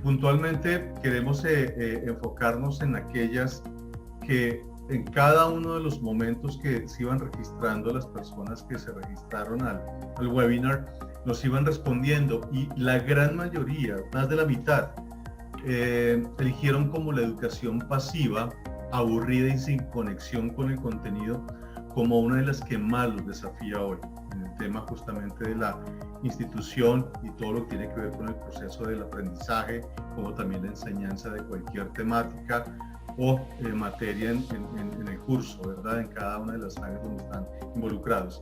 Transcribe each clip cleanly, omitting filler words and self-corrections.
puntualmente queremos enfocarnos en aquellas que en cada uno de los momentos que se iban registrando las personas que se registraron al webinar, nos iban respondiendo, y la gran mayoría, más de la mitad, eligieron como la educación pasiva, aburrida y sin conexión con el contenido, como una de las que más los desafía hoy, en el tema justamente de la institución y todo lo que tiene que ver con el proceso del aprendizaje, como también la enseñanza de cualquier temática o materia en el curso, ¿verdad? En cada una de las áreas donde están involucrados.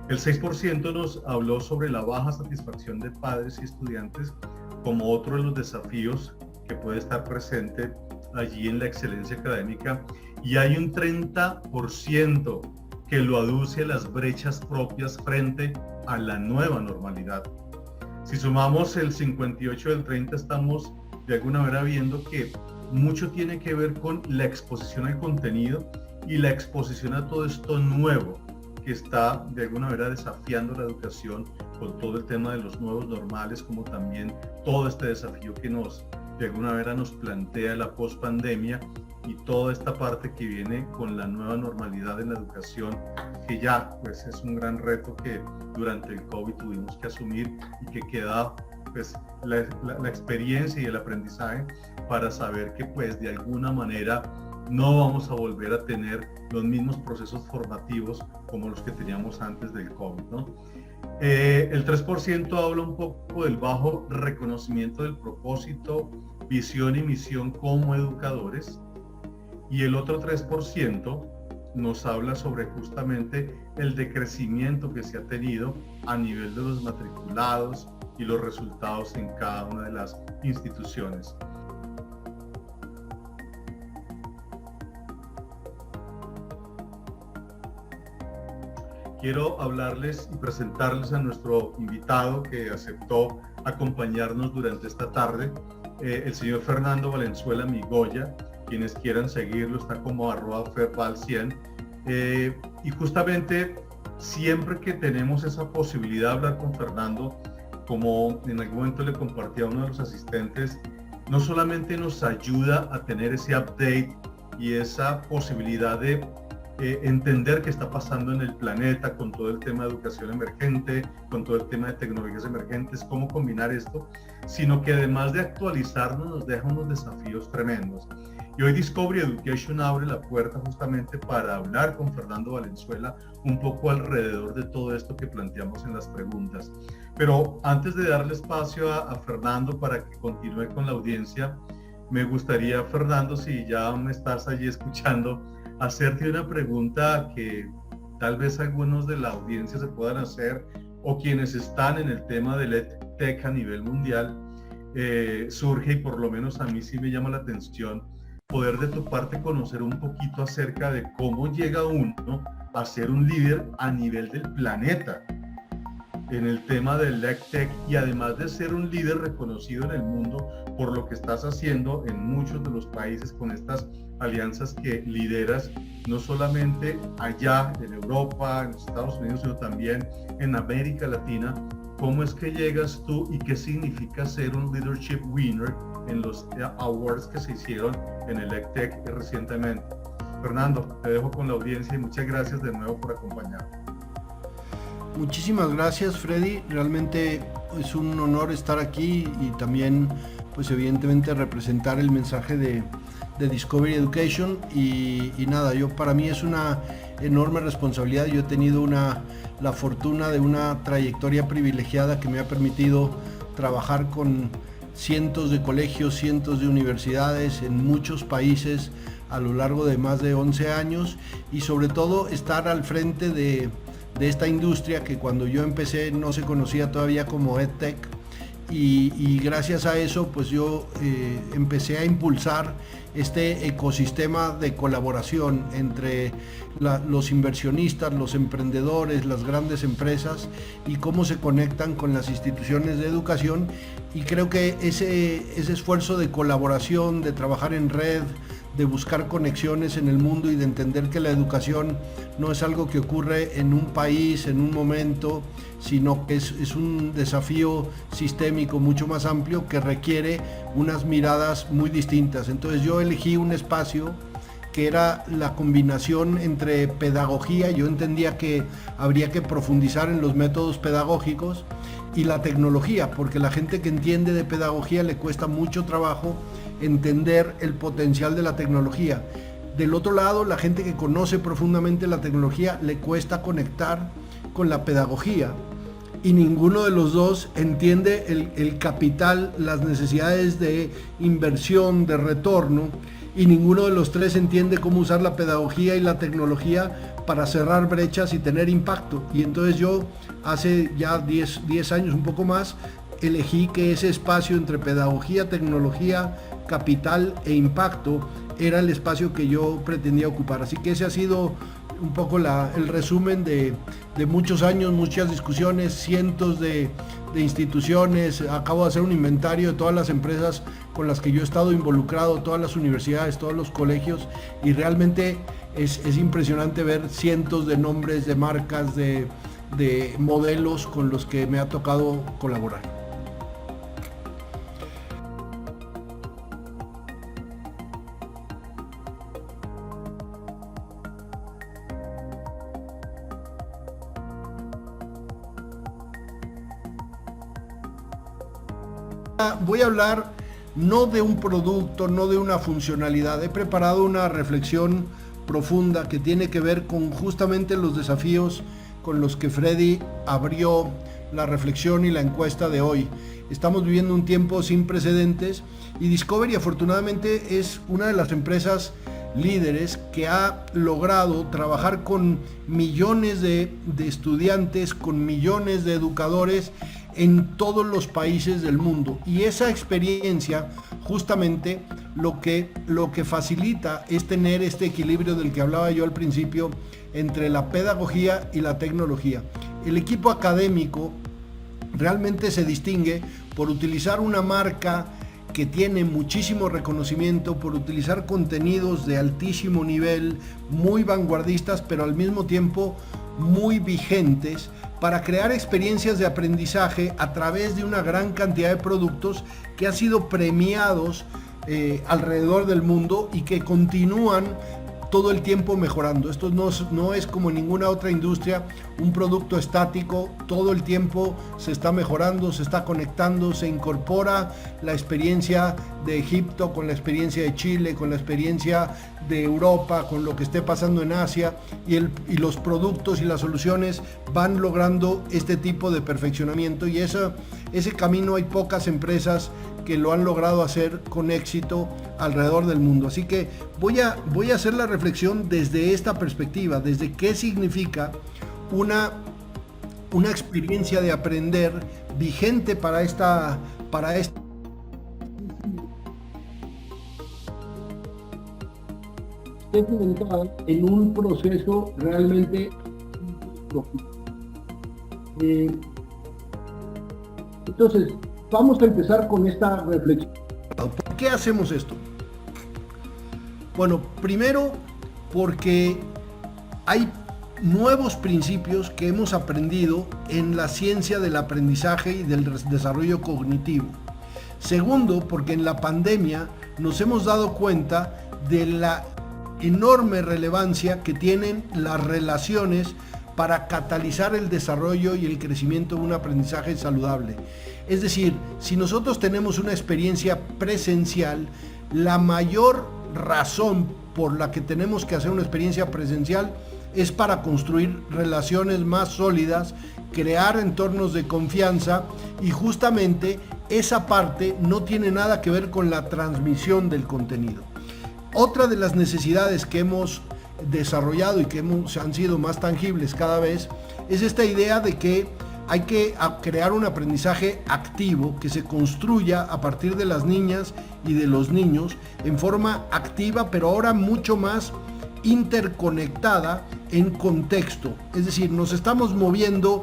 El 6% nos habló sobre la baja satisfacción de padres y estudiantes como otro de los desafíos que puede estar presente allí en la excelencia académica, y hay un 30% que lo aduce a las brechas propias frente a la nueva normalidad. Si sumamos el 58 del 30, estamos de alguna manera viendo que mucho tiene que ver con la exposición al contenido y la exposición a todo esto nuevo que está de alguna manera desafiando la educación, con todo el tema de los nuevos normales, como también todo este desafío que de alguna manera nos plantea la pospandemia y toda esta parte que viene con la nueva normalidad en la educación, que ya pues es un gran reto que durante el COVID tuvimos que asumir, y que queda pues la experiencia y el aprendizaje para saber que pues de alguna manera no vamos a volver a tener los mismos procesos formativos como los que teníamos antes del COVID, ¿no? El 3% habla un poco del bajo reconocimiento del propósito, visión y misión como educadores, y el otro 3% nos habla sobre justamente el decrecimiento que se ha tenido a nivel de los matriculados y los resultados en cada una de las instituciones. Quiero hablarles y presentarles a nuestro invitado que aceptó acompañarnos durante esta tarde, el señor Fernando Valenzuela Migoya. Quienes quieran seguirlo está como @ferval100, y justamente siempre que tenemos esa posibilidad de hablar con Fernando, como en algún momento le compartí a uno de los asistentes, no solamente nos ayuda a tener ese update y esa posibilidad de entender qué está pasando en el planeta con todo el tema de educación emergente, con todo el tema de tecnologías emergentes, cómo combinar esto, sino que además de actualizarnos nos deja unos desafíos tremendos. Y hoy Discovery Education abre la puerta justamente para hablar con Fernando Valenzuela un poco alrededor de todo esto que planteamos en las preguntas. Pero antes de darle espacio a Fernando para que continúe con la audiencia, me gustaría, Fernando, si ya me estás allí escuchando, hacerte una pregunta que tal vez algunos de la audiencia se puedan hacer, o quienes están en el tema del EdTech a nivel mundial. Surge, y por lo menos a mí sí me llama la atención, poder de tu parte conocer un poquito acerca de cómo llega uno a ser un líder a nivel del planeta en el tema del EdTech, y además de ser un líder reconocido en el mundo por lo que estás haciendo en muchos de los países con estas alianzas que lideras, no solamente allá en Europa, en los Estados Unidos, sino también en América Latina. ¿Cómo es que llegas tú y qué significa ser un Leadership Winner en los awards que se hicieron en el EdTech recientemente? Fernando, te dejo con la audiencia y muchas gracias de nuevo por acompañarnos. Muchísimas gracias, Freddy. Realmente es un honor estar aquí y también, pues evidentemente, representar el mensaje de Discovery Education. Y nada, para mí es una enorme responsabilidad. Yo he tenido la fortuna de una trayectoria privilegiada que me ha permitido trabajar con cientos de colegios, cientos de universidades en muchos países a lo largo de más de 11 años, y sobre todo estar al frente de esta industria que cuando yo empecé no se conocía todavía como EdTech, y gracias a eso pues yo empecé a impulsar este ecosistema de colaboración entre los inversionistas, los emprendedores, las grandes empresas, y cómo se conectan con las instituciones de educación. Y creo que ese esfuerzo de colaboración, de trabajar en red, de buscar conexiones en el mundo y de entender que la educación no es algo que ocurre en un país, en un momento, sino que es un desafío sistémico mucho más amplio que requiere unas miradas muy distintas. Entonces yo elegí un espacio que era la combinación entre pedagogía, yo entendía que habría que profundizar en los métodos pedagógicos, y la tecnología, porque la gente que entiende de pedagogía le cuesta mucho trabajo entender el potencial de la tecnología. Del otro lado, la gente que conoce profundamente la tecnología le cuesta conectar con la pedagogía, y ninguno de los dos entiende el capital, las necesidades de inversión, de retorno, y ninguno de los tres entiende cómo usar la pedagogía y la tecnología para cerrar brechas y tener impacto. Y entonces yo hace ya 10 años, un poco más, elegí que ese espacio entre pedagogía, tecnología, capital e impacto era el espacio que yo pretendía ocupar. Así que ese ha sido un poco el resumen de muchos años, muchas discusiones, cientos de instituciones. Acabo de hacer un inventario de todas las empresas con las que yo he estado involucrado, todas las universidades, todos los colegios, y realmente es impresionante ver cientos de nombres, de marcas, de modelos con los que me ha tocado colaborar. Voy a hablar no de un producto, no de una funcionalidad. He preparado una reflexión profunda que tiene que ver con justamente los desafíos con los que Freddy abrió la reflexión y la encuesta de hoy. Estamos viviendo un tiempo sin precedentes y Discovery afortunadamente es una de las empresas líderes que ha logrado trabajar con millones de estudiantes, con millones de educadores en todos los países del mundo, y esa experiencia justamente lo que facilita es tener este equilibrio del que hablaba yo al principio entre la pedagogía y la tecnología. El equipo académico realmente se distingue por utilizar una marca que tiene muchísimo reconocimiento, por utilizar contenidos de altísimo nivel, muy vanguardistas, pero al mismo tiempo muy vigentes, para crear experiencias de aprendizaje a través de una gran cantidad de productos que han sido premiados alrededor del mundo y que continúan todo el tiempo mejorando. Esto no es como ninguna otra industria, un producto estático. Todo el tiempo se está mejorando, se está conectando, se incorpora la experiencia de Egipto con la experiencia de Chile, con la experiencia de Europa, con lo que esté pasando en Asia, y los productos y las soluciones van logrando este tipo de perfeccionamiento, y ese camino hay pocas empresas que lo han logrado hacer con éxito alrededor del mundo. Así que voy a hacer la reflexión desde esta perspectiva, desde qué significa una experiencia de aprender vigente para esta en un proceso realmente entonces vamos a empezar con esta reflexión. ¿Por qué hacemos esto? Bueno, primero porque hay nuevos principios que hemos aprendido en la ciencia del aprendizaje y del desarrollo cognitivo. Segundo, porque en la pandemia nos hemos dado cuenta de la enorme relevancia que tienen las relaciones para catalizar el desarrollo y el crecimiento de un aprendizaje saludable. Es decir, si nosotros tenemos una experiencia presencial, la mayor razón por la que tenemos que hacer una experiencia presencial es para construir relaciones más sólidas, crear entornos de confianza, y justamente esa parte no tiene nada que ver con la transmisión del contenido. Otra de las necesidades que hemos desarrollado y que han sido más tangibles cada vez es esta idea de que hay que crear un aprendizaje activo que se construya a partir de las niñas y de los niños en forma activa, pero ahora mucho más interconectada en contexto. Es decir, nos estamos moviendo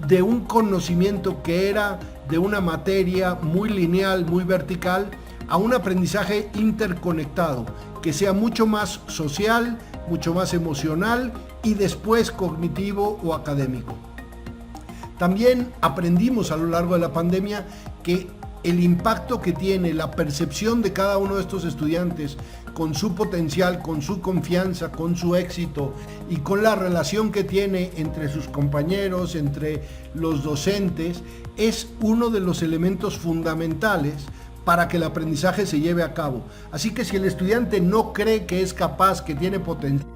de un conocimiento que era de una materia muy lineal, muy vertical, a un aprendizaje interconectado, que sea mucho más social, mucho más emocional y después cognitivo o académico. También aprendimos a lo largo de la pandemia que el impacto que tiene la percepción de cada uno de estos estudiantes con su potencial, con su confianza, con su éxito y con la relación que tiene entre sus compañeros, entre los docentes, es uno de los elementos fundamentales para que el aprendizaje se lleve a cabo. Así que si el estudiante no cree que es capaz, que tiene potencial,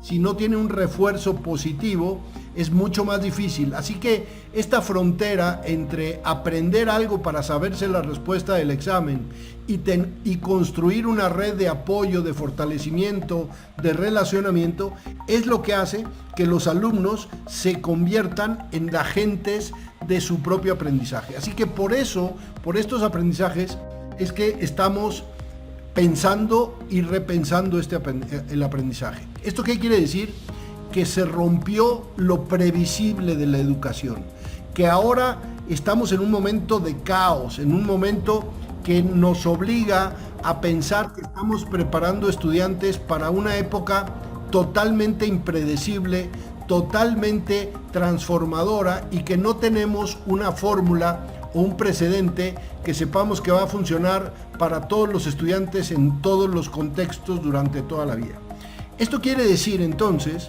si no tiene un refuerzo positivo, es mucho más difícil. Así que esta frontera entre aprender algo para saberse la respuesta del examen y construir una red de apoyo, de fortalecimiento, de relacionamiento, es lo que hace que los alumnos se conviertan en agentes de su propio aprendizaje. Así que por eso, por estos aprendizajes, es que estamos pensando y repensando el aprendizaje. ¿Esto qué quiere decir? Que se rompió lo previsible de la educación, que ahora estamos en un momento de caos, en un momento que nos obliga a pensar que estamos preparando estudiantes para una época totalmente impredecible, totalmente transformadora y que no tenemos una fórmula o un precedente que sepamos que va a funcionar para todos los estudiantes en todos los contextos durante toda la vida. Esto quiere decir entonces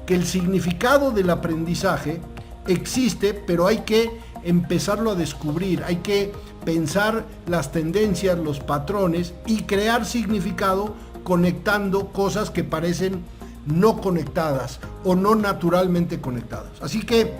que el significado del aprendizaje existe, pero hay que empezarlo a descubrir, hay que pensar las tendencias, los patrones y crear significado conectando cosas que parecen no conectadas o no naturalmente conectadas. Así que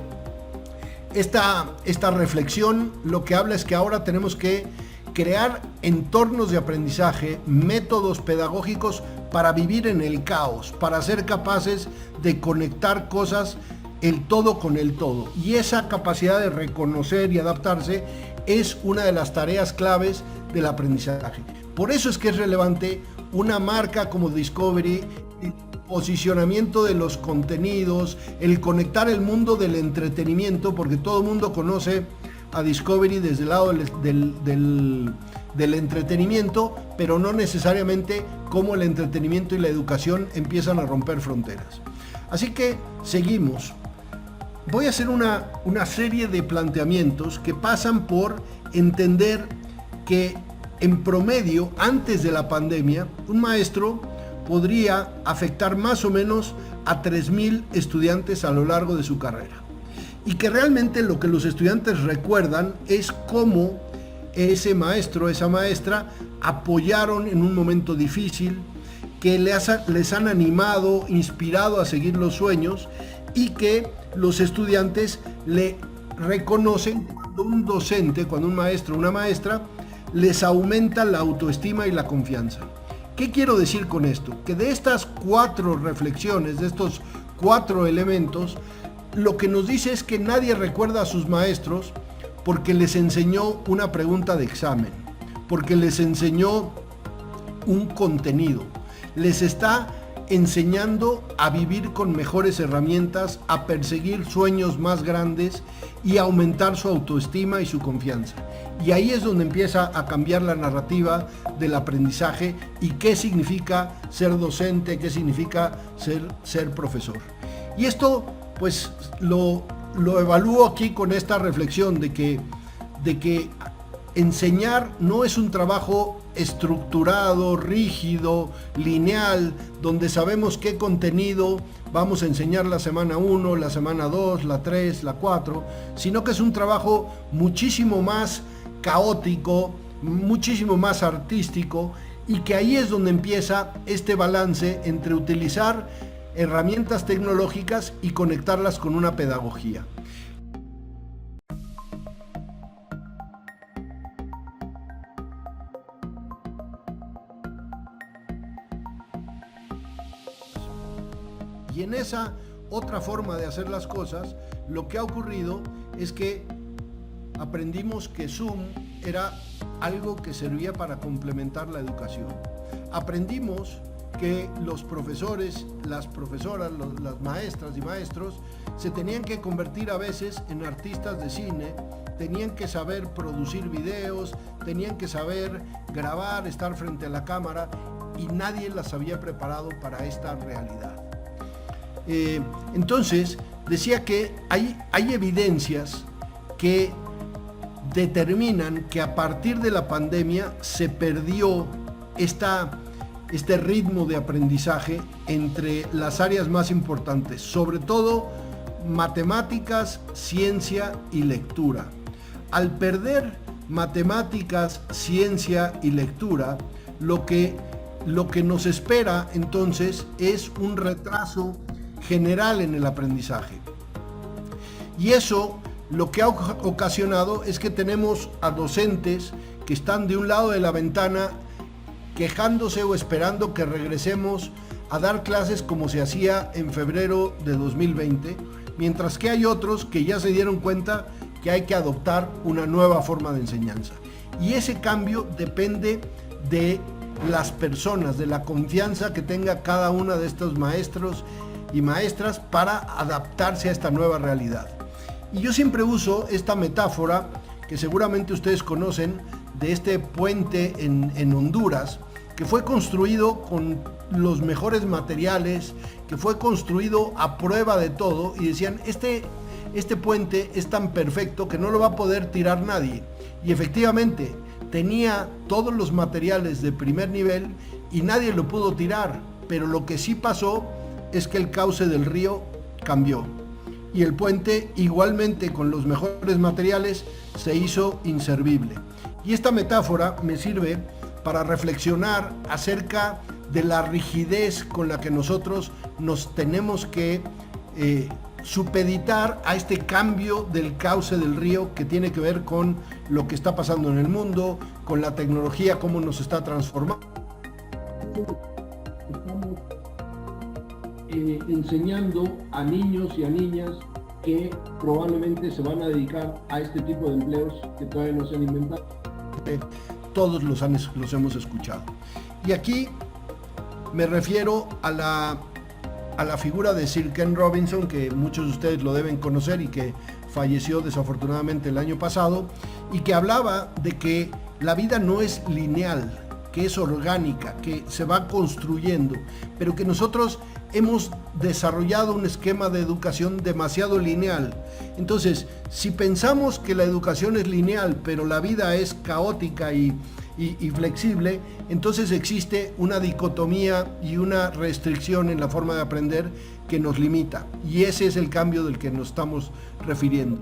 esta reflexión lo que habla es que ahora tenemos que crear entornos de aprendizaje, métodos pedagógicos para vivir en el caos, para ser capaces de conectar cosas, el todo con el todo. Y esa capacidad de reconocer y adaptarse es una de las tareas claves del aprendizaje. Por eso es que es relevante una marca como Discovery, el posicionamiento de los contenidos, el conectar el mundo del entretenimiento, porque todo el mundo conoce a Discovery desde el lado del entretenimiento, pero no necesariamente cómo el entretenimiento y la educación empiezan a romper fronteras. Así que seguimos. Voy a hacer una serie de planteamientos que pasan por entender que en promedio, antes de la pandemia, un maestro podría afectar más o menos a 3,000 estudiantes a lo largo de su carrera. Y que realmente lo que los estudiantes recuerdan es cómo ese maestro, esa maestra, apoyaron en un momento difícil, que les han animado, inspirado a seguir los sueños y que los estudiantes le reconocen cuando un docente, cuando un maestro o una maestra les aumenta la autoestima y la confianza. ¿Qué quiero decir con esto? Que de estas 4 reflexiones, de estos 4 elementos, lo que nos dice es que nadie recuerda a sus maestros porque les enseñó una pregunta de examen, porque les enseñó un contenido, les está enseñando a vivir con mejores herramientas, a perseguir sueños más grandes y a aumentar su autoestima y su confianza. Y ahí es donde empieza a cambiar la narrativa del aprendizaje y qué significa ser docente, qué significa ser profesor. Y esto pues lo evalúo aquí con esta reflexión de que enseñar no es un trabajo estructurado, rígido, lineal, donde sabemos qué contenido vamos a enseñar la semana 1, la semana 2, la 3, la 4, sino que es un trabajo muchísimo más caótico, muchísimo más artístico, y que ahí es donde empieza este balance entre utilizar herramientas tecnológicas y conectarlas con una pedagogía. Y en esa otra forma de hacer las cosas, lo que ha ocurrido es que aprendimos que Zoom era algo que servía para complementar la educación. Aprendimos que los profesores, las profesoras, las maestras y maestros se tenían que convertir a veces en artistas de cine, tenían que saber producir videos, tenían que saber grabar, estar frente a la cámara, y nadie las había preparado para esta realidad. Entonces, decía que hay evidencias que determinan que a partir de la pandemia se perdió este ritmo de aprendizaje entre las áreas más importantes, sobre todo matemáticas, ciencia y lectura. Al perder matemáticas, ciencia y lectura, lo que nos espera entonces es un retraso general en el aprendizaje. Y eso lo que ha ocasionado es que tenemos a docentes que están de un lado de la ventana quejándose o esperando que regresemos a dar clases como se hacía en febrero de 2020, mientras que hay otros que ya se dieron cuenta que hay que adoptar una nueva forma de enseñanza. Y ese cambio depende de las personas, de la confianza que tenga cada una de estos maestros y maestras para adaptarse a esta nueva realidad. Y yo siempre uso esta metáfora que seguramente ustedes conocen de este puente en Honduras, que fue construido con los mejores materiales, que fue construido a prueba de todo, y decían, este puente es tan perfecto que no lo va a poder tirar nadie. Y efectivamente, tenía todos los materiales de primer nivel y nadie lo pudo tirar, pero lo que sí pasó es que el cauce del río cambió. Y el puente, igualmente con los mejores materiales, se hizo inservible. Y esta metáfora me sirve para reflexionar acerca de la rigidez con la que nosotros nos tenemos que supeditar a este cambio del cauce del río, que tiene que ver con lo que está pasando en el mundo, con la tecnología, cómo nos está transformando. Estamos enseñando a niños y a niñas que probablemente se van a dedicar a este tipo de empleos que todavía no se han inventado. Todos los hemos escuchado. Y aquí me refiero a la figura de Sir Ken Robinson, que muchos de ustedes lo deben conocer y que falleció desafortunadamente el año pasado, y que hablaba de que la vida no es lineal, que es orgánica, que se va construyendo, pero que nosotros hemos desarrollado un esquema de educación demasiado lineal. Entonces, si pensamos que la educación es lineal, pero la vida es caótica y flexible, entonces existe una dicotomía y una restricción en la forma de aprender que nos limita. Y ese es el cambio del que nos estamos refiriendo.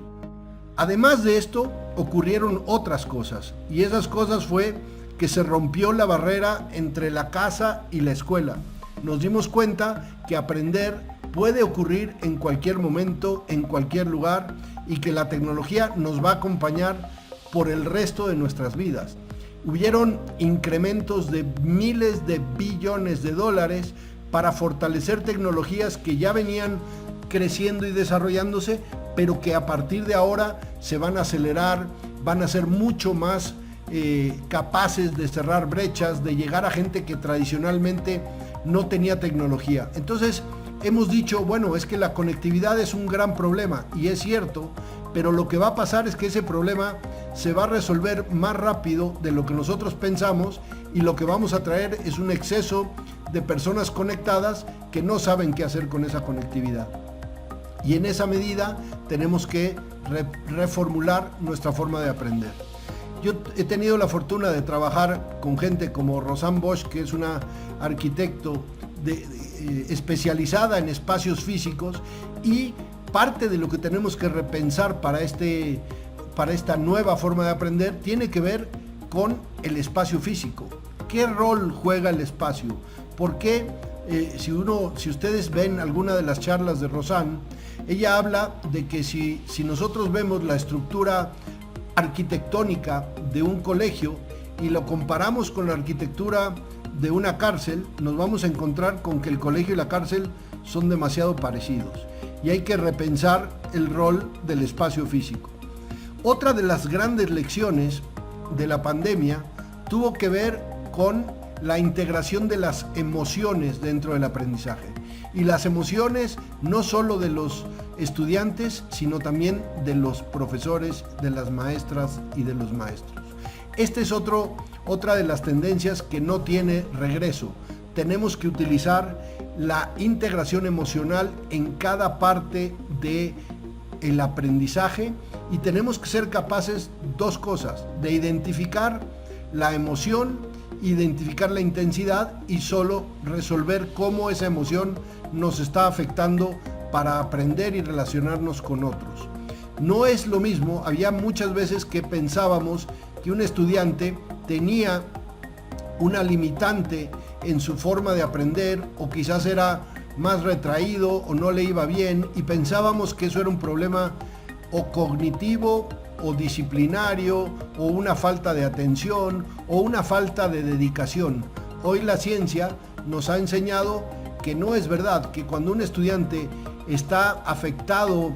Además de esto, ocurrieron otras cosas, y esas cosas fue que se rompió la barrera entre la casa y la escuela. Nos dimos cuenta que aprender puede ocurrir en cualquier momento, en cualquier lugar, y que la tecnología nos va a acompañar por el resto de nuestras vidas. Hubieron incrementos de miles de billones de dólares para fortalecer tecnologías que ya venían creciendo y desarrollándose, pero que a partir de ahora se van a acelerar, van a ser mucho más capaces de cerrar brechas, de llegar a gente que tradicionalmente no tenía tecnología. Entonces hemos dicho, bueno, es que la conectividad es un gran problema, y es cierto, pero lo que va a pasar es que ese problema se va a resolver más rápido de lo que nosotros pensamos, y lo que vamos a traer es un exceso de personas conectadas que no saben qué hacer con esa conectividad. Y en esa medida tenemos que reformular nuestra forma de aprender. Yo he tenido la fortuna de trabajar con gente como Rosanne Bosch, que es una arquitecto especializada en espacios físicos, y parte de lo que tenemos que repensar para esta nueva forma de aprender tiene que ver con el espacio físico. ¿Qué rol juega el espacio? ¿Por qué? Si ustedes ven alguna de las charlas de Rosanne, ella habla de que si nosotros vemos la estructura arquitectónica de un colegio y lo comparamos con la arquitectura de una cárcel, nos vamos a encontrar con que el colegio y la cárcel son demasiado parecidos, y hay que repensar el rol del espacio físico. Otra de las grandes lecciones de la pandemia tuvo que ver con la integración de las emociones dentro del aprendizaje, y las emociones no solo de los estudiantes, sino también de los profesores, de las maestras y de los maestros. Esta es otra de las tendencias que no tiene regreso. tenemos que utilizar la integración emocional en cada parte del aprendizaje y tenemos que ser capaces dos cosas: de identificar la emoción, identificar la intensidad y solo resolver cómo esa emoción nos está afectando para aprender y relacionarnos con otros. No es lo mismo, había muchas veces que pensábamos que un estudiante tenía una limitante en su forma de aprender, o quizás era más retraído o no le iba bien, y pensábamos que eso era un problema o cognitivo o disciplinario o una falta de atención o una falta de dedicación. Hoy la ciencia nos ha enseñado que no es verdad, que cuando un estudiante está afectado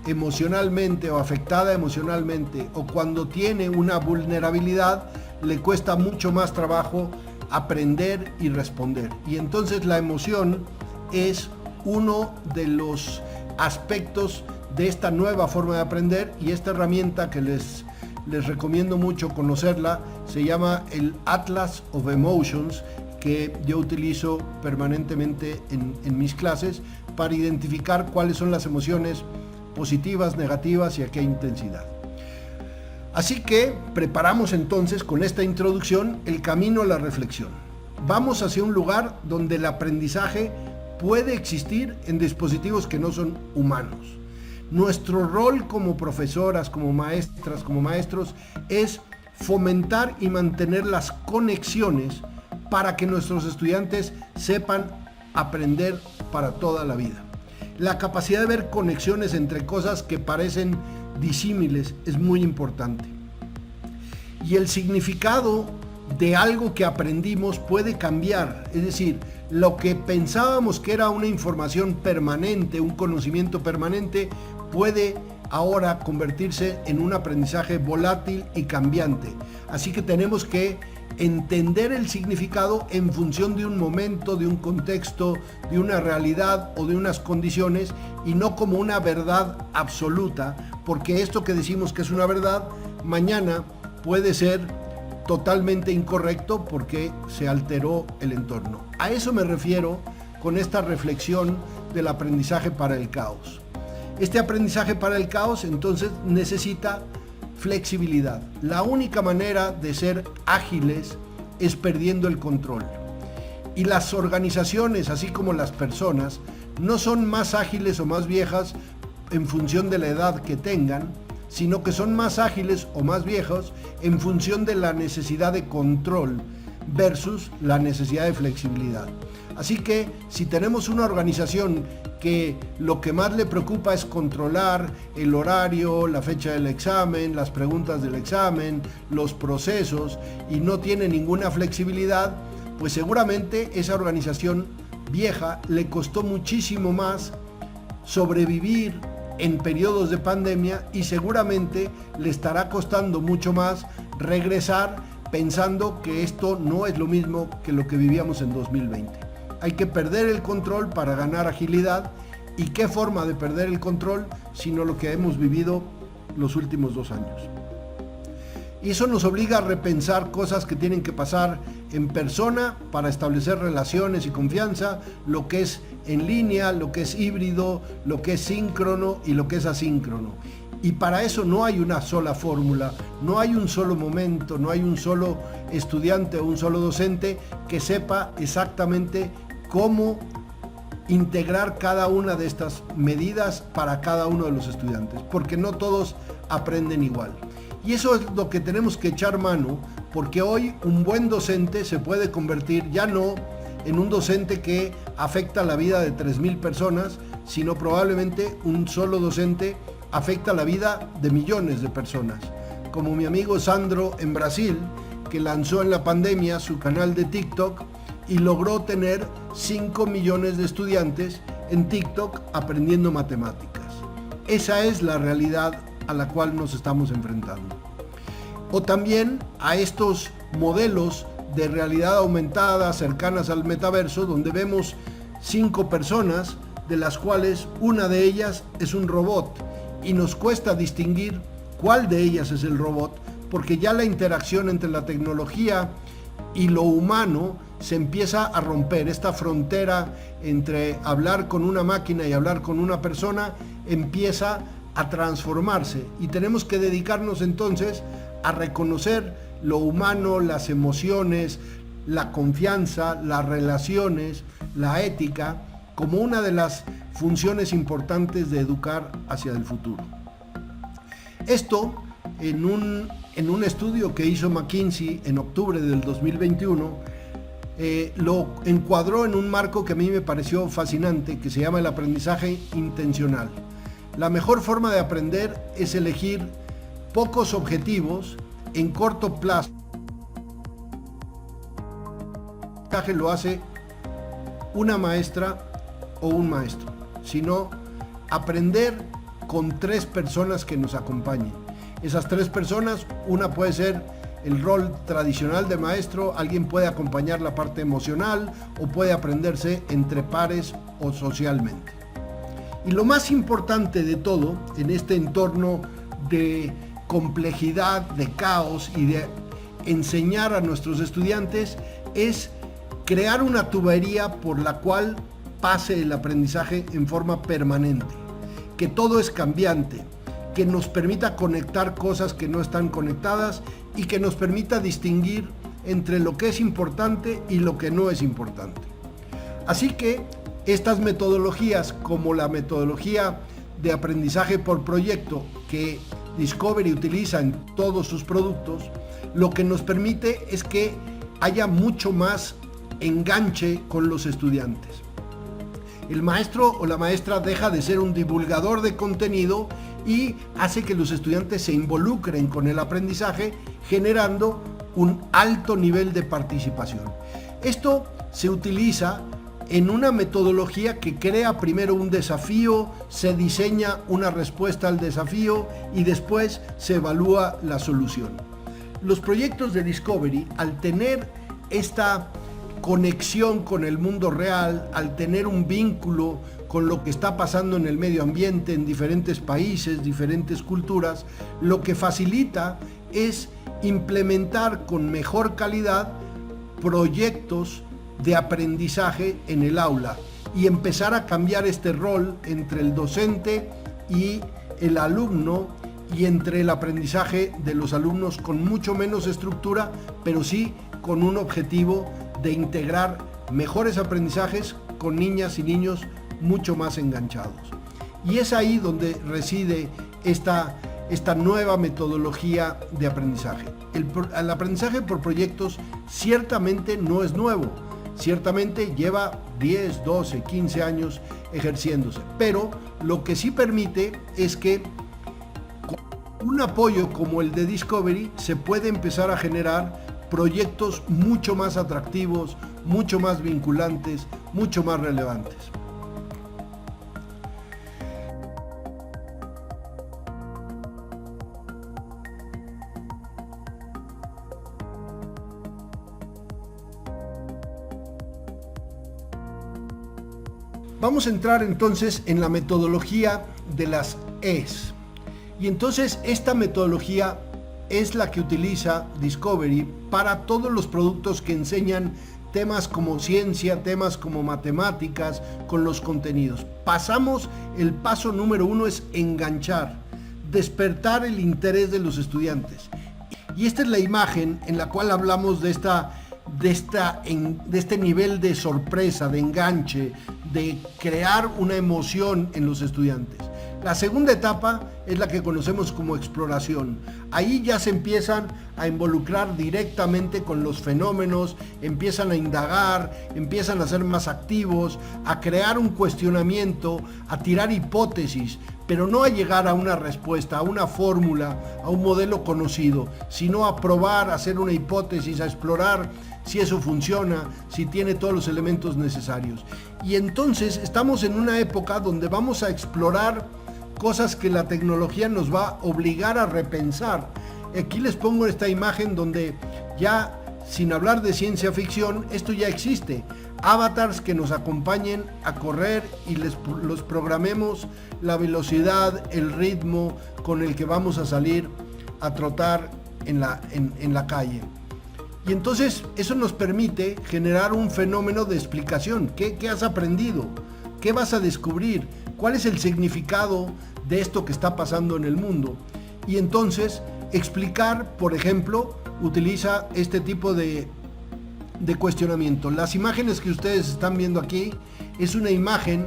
emocionalmente o afectada emocionalmente, o cuando tiene una vulnerabilidad, le cuesta mucho más trabajo aprender y responder. Y entonces la emoción es uno de los aspectos de esta nueva forma de aprender, y esta herramienta que les recomiendo mucho conocerla se llama el Atlas of Emotions, que yo utilizo permanentemente en mis clases para identificar cuáles son las emociones positivas, negativas y a qué intensidad. Así que preparamos entonces con esta introducción el camino a la reflexión. Vamos hacia un lugar donde el aprendizaje puede existir en dispositivos que no son humanos. Nuestro rol como profesoras, como maestras, como maestros, es fomentar y mantener las conexiones para que nuestros estudiantes sepan aprender para toda la vida. La capacidad de ver conexiones entre cosas que parecen disímiles es muy importante. Y el significado de algo que aprendimos puede cambiar, es decir, lo que pensábamos que era una información permanente, un conocimiento permanente, puede ahora convertirse en un aprendizaje volátil y cambiante. Así que tenemos que entender el significado en función de un momento, de un contexto, de una realidad o de unas condiciones, y no como una verdad absoluta, porque esto que decimos que es una verdad, mañana puede ser totalmente incorrecto porque se alteró el entorno. A eso me refiero con esta reflexión del aprendizaje para el caos. Este aprendizaje para el caos entonces necesita flexibilidad. La única manera de ser ágiles es perdiendo el control. Y las organizaciones, así como las personas, no son más ágiles o más viejas en función de la edad que tengan, sino que son más ágiles o más viejos en función de la necesidad de control versus la necesidad de flexibilidad. Así que si tenemos una organización que lo que más le preocupa es controlar el horario, la fecha del examen, las preguntas del examen, los procesos, y no tiene ninguna flexibilidad, pues seguramente esa organización vieja le costó muchísimo más sobrevivir en periodos de pandemia, y seguramente le estará costando mucho más regresar pensando que esto no es lo mismo que lo que vivíamos en 2020. Hay que perder el control para ganar agilidad. ¿Y qué forma de perder el control sino lo que hemos vivido los últimos 2 años? Y eso nos obliga a repensar cosas que tienen que pasar en persona para establecer relaciones y confianza, lo que es en línea, lo que es híbrido, lo que es síncrono y lo que es asíncrono. Y para eso no hay una sola fórmula, no hay un solo momento, no hay un solo estudiante o un solo docente que sepa exactamente cómo integrar cada una de estas medidas para cada uno de los estudiantes, porque no todos aprenden igual. Y eso es lo que tenemos que echar mano, porque hoy un buen docente se puede convertir ya no en un docente que afecta la vida de 3,000 personas, sino probablemente un solo docente afecta la vida de millones de personas. Como mi amigo Sandro en Brasil, que lanzó en la pandemia su canal de TikTok y logró tener 5 millones de estudiantes en TikTok aprendiendo matemáticas. Esa es la realidad a la cual nos estamos enfrentando. O también a estos modelos de realidad aumentada cercanas al metaverso, donde vemos 5 personas, de las cuales una de ellas es un robot, y nos cuesta distinguir cuál de ellas es el robot, porque ya la interacción entre la tecnología y lo humano se empieza a romper. Esta frontera entre hablar con una máquina y hablar con una persona empieza a transformarse, y tenemos que dedicarnos entonces a reconocer lo humano, las emociones, la confianza, las relaciones, la ética, como una de las funciones importantes de educar hacia el futuro. Esto, en un estudio que hizo McKinsey en octubre del 2021, lo encuadró en un marco que a mí me pareció fascinante, que se llama el aprendizaje intencional. La mejor forma de aprender es elegir pocos objetivos en corto plazo. Lo hace una maestra o un maestro, sino aprender con 3 personas que nos acompañen. Esas 3 personas, una puede ser el rol tradicional de maestro, alguien puede acompañar la parte emocional o puede aprenderse entre pares o socialmente. Y lo más importante de todo en este entorno de complejidad, de caos y de enseñar a nuestros estudiantes es crear una tubería por la cual pase el aprendizaje en forma permanente, que todo es cambiante, que nos permita conectar cosas que no están conectadas y que nos permita distinguir entre lo que es importante y lo que no es importante. Así que estas metodologías, como la metodología de aprendizaje por proyecto que Discovery utiliza en todos sus productos, lo que nos permite es que haya mucho más enganche con los estudiantes. El maestro o la maestra deja de ser un divulgador de contenido y hace que los estudiantes se involucren con el aprendizaje, generando un alto nivel de participación. Esto se utiliza en una metodología que crea primero un desafío, se diseña una respuesta al desafío y después se evalúa la solución. Los proyectos de Discovery, al tener esta conexión con el mundo real, al tener un vínculo con lo que está pasando en el medio ambiente en diferentes países, diferentes culturas, lo que facilita es implementar con mejor calidad proyectos de aprendizaje en el aula y empezar a cambiar este rol entre el docente y el alumno, y entre el aprendizaje de los alumnos con mucho menos estructura, pero sí con un objetivo de integrar mejores aprendizajes con niñas y niños mucho más enganchados. Y es ahí donde reside esta nueva metodología de aprendizaje. El aprendizaje por proyectos ciertamente no es nuevo, ciertamente lleva 10, 12, 15 años ejerciéndose, pero lo que sí permite es que con un apoyo como el de Discovery se puede empezar a generar proyectos mucho más atractivos, mucho más vinculantes, mucho más relevantes. Vamos a entrar entonces en la metodología de las E's. Y entonces esta metodología es la que utiliza Discovery para todos los productos que enseñan temas como ciencia, temas como matemáticas, con los contenidos. Pasamos, el paso número 1 es enganchar, despertar el interés de los estudiantes. Y esta es la imagen en la cual hablamos de este nivel de sorpresa, de enganche, de crear una emoción en los estudiantes. La segunda etapa es la que conocemos como exploración. Ahí ya se empiezan a involucrar directamente con los fenómenos, empiezan a indagar, empiezan a ser más activos, a crear un cuestionamiento, a tirar hipótesis, pero no a llegar a una respuesta, a una fórmula, a un modelo conocido, sino a probar, a hacer una hipótesis, a explorar si eso funciona, si tiene todos los elementos necesarios. Y entonces estamos en una época donde vamos a explorar cosas que la tecnología nos va a obligar a repensar. Aquí les pongo esta imagen donde ya, sin hablar de ciencia ficción, esto ya existe. Avatars que nos acompañen a correr y los programemos la velocidad, el ritmo con el que vamos a salir a trotar en la calle. Y entonces eso nos permite generar un fenómeno de explicación. ¿Qué has aprendido? ¿Qué vas a descubrir? ¿Cuál es el significado de esto que está pasando en el mundo? Y entonces explicar, por ejemplo, utiliza este tipo de cuestionamiento. Las imágenes que ustedes están viendo aquí es una imagen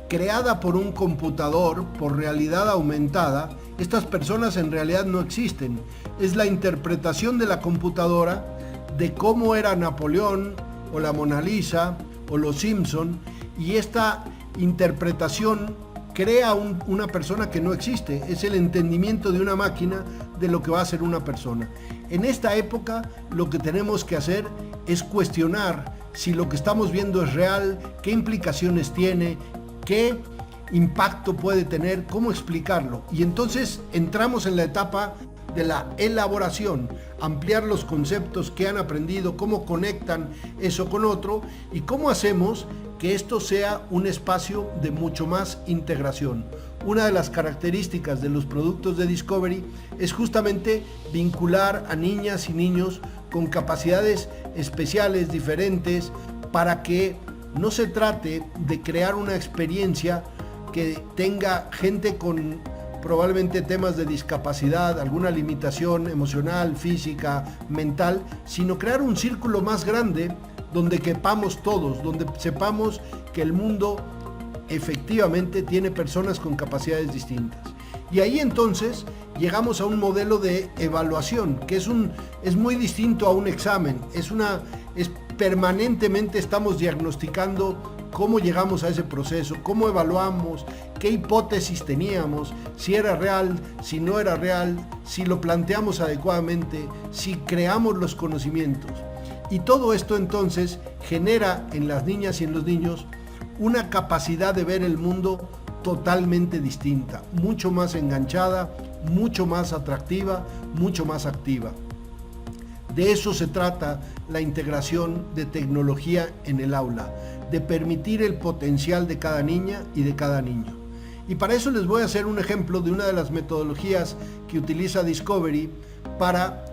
creada por un computador, por realidad aumentada. Estas personas en realidad no existen. Es la interpretación de la computadora de cómo era Napoleón o la Mona Lisa o los Simpson, y esta interpretación crea una persona que no existe. Es el entendimiento de una máquina de lo que va a ser una persona. En esta época lo que tenemos que hacer es cuestionar si lo que estamos viendo es real, qué implicaciones tiene, qué impacto puede tener, cómo explicarlo. Y entonces entramos en la etapa de la elaboración, ampliar los conceptos que han aprendido, cómo conectan eso con otro y cómo hacemos que esto sea un espacio de mucho más integración. Una de las características de los productos de Discovery es justamente vincular a niñas y niños con capacidades especiales, diferentes, para que no se trate de crear una experiencia que tenga gente con probablemente temas de discapacidad, alguna limitación emocional, física, mental, sino crear un círculo más grande donde quepamos todos, donde sepamos que el mundo efectivamente tiene personas con capacidades distintas. Y ahí entonces llegamos a un modelo de evaluación que es muy distinto a un examen. Es permanentemente estamos diagnosticando cómo llegamos a ese proceso, cómo evaluamos, qué hipótesis teníamos, si era real, si no era real, si lo planteamos adecuadamente, si creamos los conocimientos. Y todo esto entonces genera en las niñas y en los niños una capacidad de ver el mundo totalmente distinta, mucho más enganchada, mucho más atractiva, mucho más activa. De eso se trata la integración de tecnología en el aula, de permitir el potencial de cada niña y de cada niño. Y para eso les voy a hacer un ejemplo de una de las metodologías que utiliza Discovery para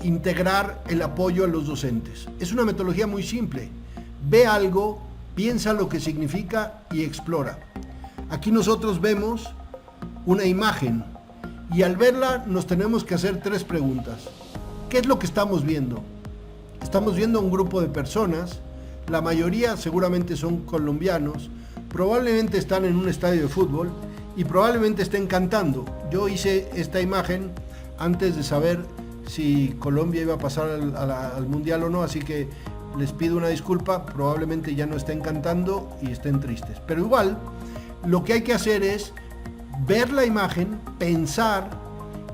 integrar el apoyo a los docentes. Es una metodología muy simple. Ve algo, piensa lo que significa y explora. Aquí nosotros vemos una imagen y al verla nos tenemos que hacer 3 preguntas. ¿Qué es lo que estamos viendo? Estamos viendo a un grupo de personas, la mayoría seguramente son colombianos, probablemente están en un estadio de fútbol y probablemente estén cantando. Yo hice esta imagen antes de saber si Colombia iba a pasar al Mundial o no, así que les pido una disculpa, probablemente ya no estén cantando y estén tristes. Pero igual, lo que hay que hacer es ver la imagen, pensar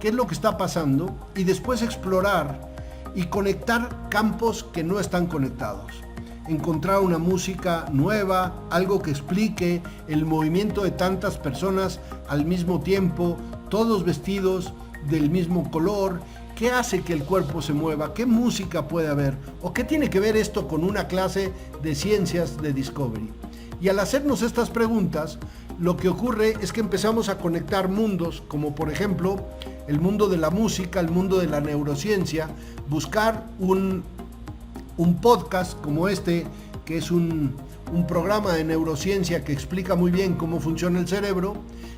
qué es lo que está pasando y después explorar y conectar campos que no están conectados. Encontrar una música nueva, algo que explique el movimiento de tantas personas al mismo tiempo, todos vestidos del mismo color. ¿Qué hace que el cuerpo se mueva? ¿Qué música puede haber? ¿O qué tiene que ver esto con una clase de ciencias de Discovery? Y al hacernos estas preguntas, lo que ocurre es que empezamos a conectar mundos, como por ejemplo el mundo de la música, el mundo de la neurociencia, buscar un podcast como este, que es un programa de neurociencia que explica muy bien cómo funciona el cerebro,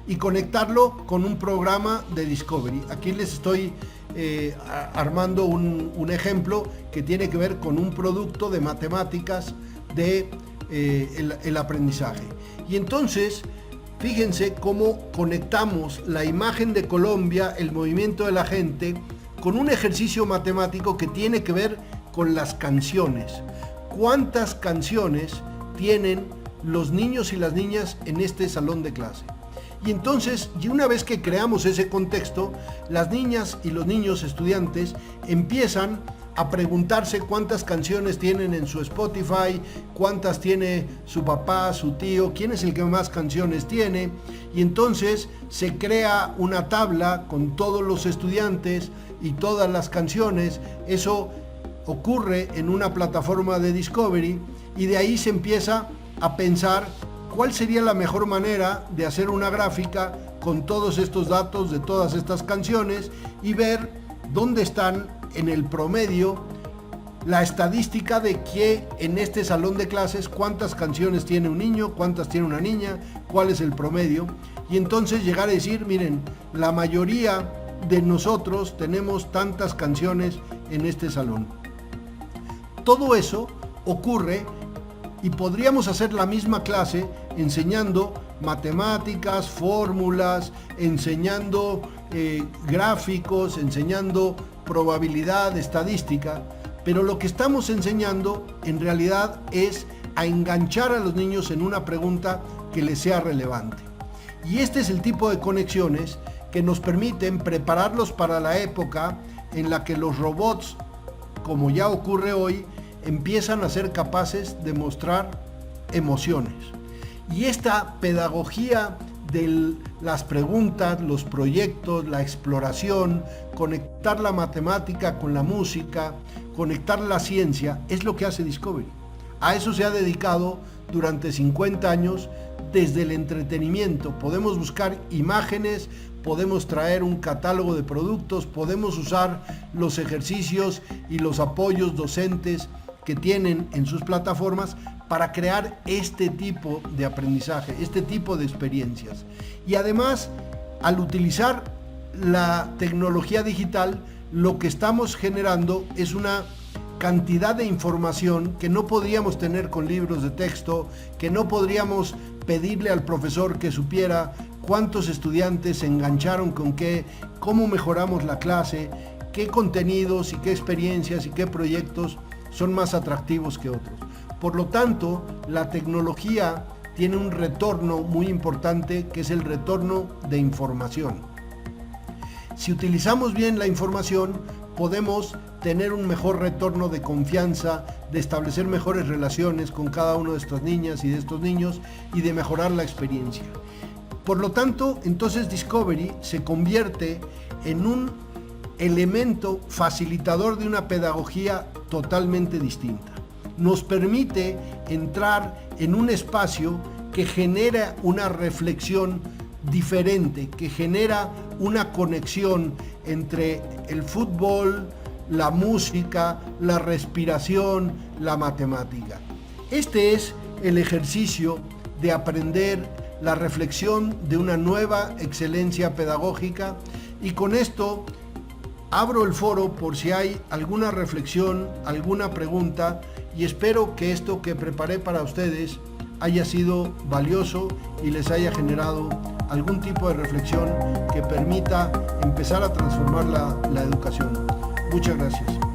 y conectarlo con un programa de Discovery. Aquí les estoy armando un ejemplo que tiene que ver con un producto de matemáticas de el aprendizaje. Y entonces, fíjense cómo conectamos la imagen de Colombia, el movimiento de la gente, con un ejercicio matemático que tiene que ver con las canciones. ¿Cuántas canciones tienen los niños y las niñas en este salón de clase? Y entonces, y una vez que creamos ese contexto, las niñas y los niños estudiantes empiezan a preguntarse cuántas canciones tienen en su Spotify, cuántas tiene su papá, su tío, quién es el que más canciones tiene, y entonces se crea una tabla con todos los estudiantes y todas las canciones. Eso ocurre en una plataforma de Discovery y de ahí se empieza a pensar cuál sería la mejor manera de hacer una gráfica con todos estos datos de todas estas canciones y ver dónde están en el promedio la estadística de que en este salón de clases cuántas canciones tiene un niño, cuántas tiene una niña, cuál es el promedio, y entonces llegar a decir, miren, la mayoría de nosotros tenemos tantas canciones en este salón. Todo eso ocurre y podríamos hacer la misma clase enseñando matemáticas, fórmulas, enseñando gráficos, enseñando probabilidad, estadística, pero lo que estamos enseñando en realidad es a enganchar a los niños en una pregunta que les sea relevante. Y este es el tipo de conexiones que nos permiten prepararlos para la época en la que los robots, como ya ocurre hoy, empiezan a ser capaces de mostrar emociones. Y esta pedagogía de las preguntas, los proyectos, la exploración, conectar la matemática con la música, conectar la ciencia, es lo que hace Discovery. A eso se ha dedicado durante 50 años desde el entretenimiento. Podemos buscar imágenes, podemos traer un catálogo de productos, podemos usar los ejercicios y los apoyos docentes que tienen en sus plataformas para crear este tipo de aprendizaje, este tipo de experiencias. Y además, al utilizar la tecnología digital, lo que estamos generando es una cantidad de información que no podríamos tener con libros de texto, que no podríamos pedirle al profesor que supiera cuántos estudiantes se engancharon con qué, cómo mejoramos la clase, qué contenidos y qué experiencias y qué proyectos son más atractivos que otros. Por lo tanto, la tecnología tiene un retorno muy importante, que es el retorno de información. Si utilizamos bien la información, podemos tener un mejor retorno de confianza, de establecer mejores relaciones con cada una de estas niñas y de estos niños y de mejorar la experiencia. Por lo tanto, entonces Discovery se convierte en un elemento facilitador de una pedagogía totalmente distinta. Nos permite entrar en un espacio que genera una reflexión diferente, que genera una conexión entre el fútbol, la música, la respiración, la matemática. Este es el ejercicio de aprender la reflexión de una nueva excelencia pedagógica, y con esto abro el foro por si hay alguna reflexión, alguna pregunta, y espero que esto que preparé para ustedes haya sido valioso y les haya generado algún tipo de reflexión que permita empezar a transformar la educación. Muchas gracias.